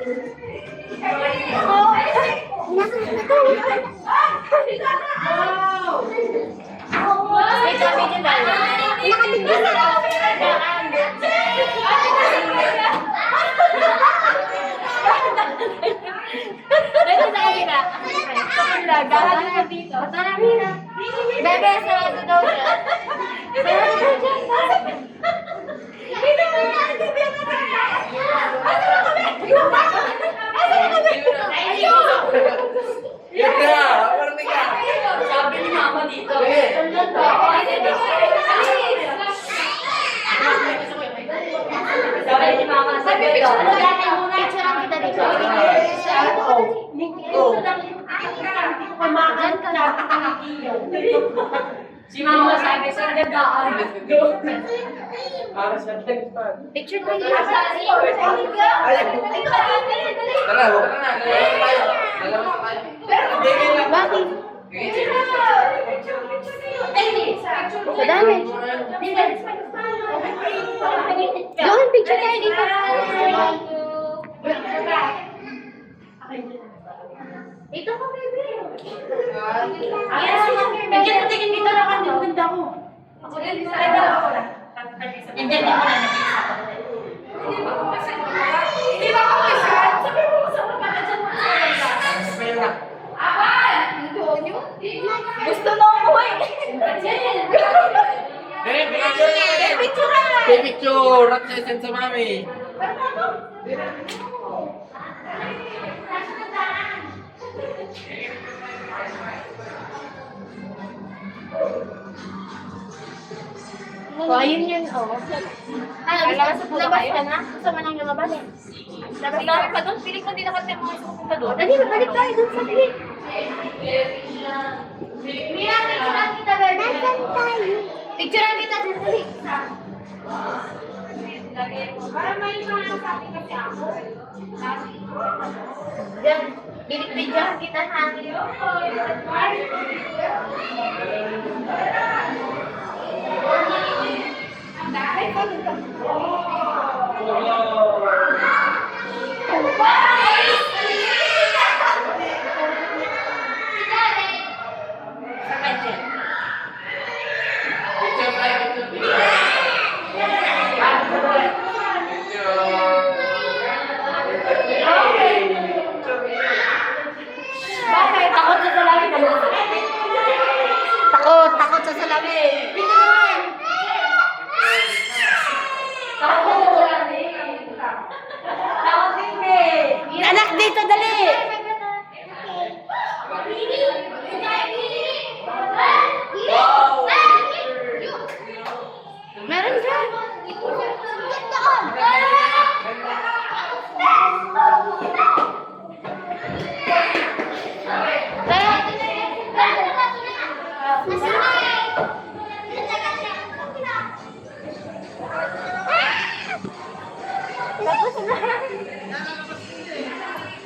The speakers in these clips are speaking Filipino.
Bebe, sarado daw siya. Sarado daw siya. Sabi ni mama dito. Sabi ni mama, sabi ko, ano dati muna? Picture lang kita dito. Si mama sabi, sa nagdaan. Picture ko yung Tara, huwag na. Bakit? Madami. Gawin picture tayo dito. Ito ko, baby. Picture ko, tingin dito lang. Ang ganda ko. Ako din, sa ganda ako lang. Hindi mo na nakita ko. Hindi ba ako isa? Sabi mo sa mga dyan mo sa gusto na umuwi. Picture! Rat sa sa mami. Ayun yun, oh. Labas ka na? Gusto mo nang lumabas eh. Labas ka doon? Piling ko di nakatip mo isa pupunta doon. Dali, balik tayo doon sa piling. Mira, picturean kita, Bebe. Nasaan tayo? Picturean kita, dali. Para may mga sabi kasi ako. Diyan, binig-bidyohan kita sa amin. Takot sa salamin. Anak dito, dali! Meron ka?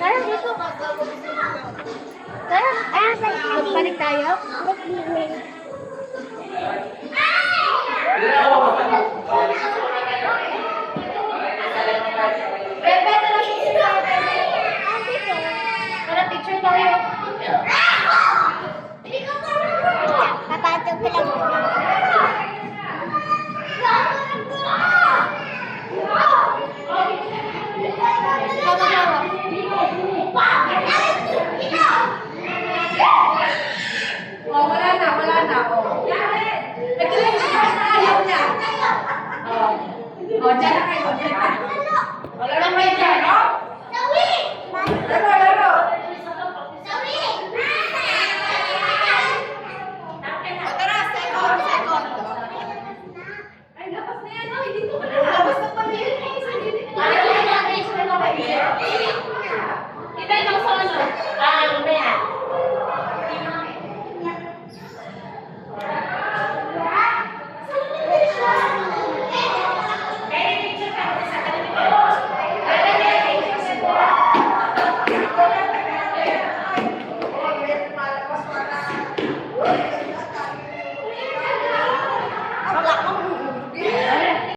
Tara, dito. Tara, magbalik tayo. Bebe, tara dito. Tara, picture tayo. Papatog ka lang.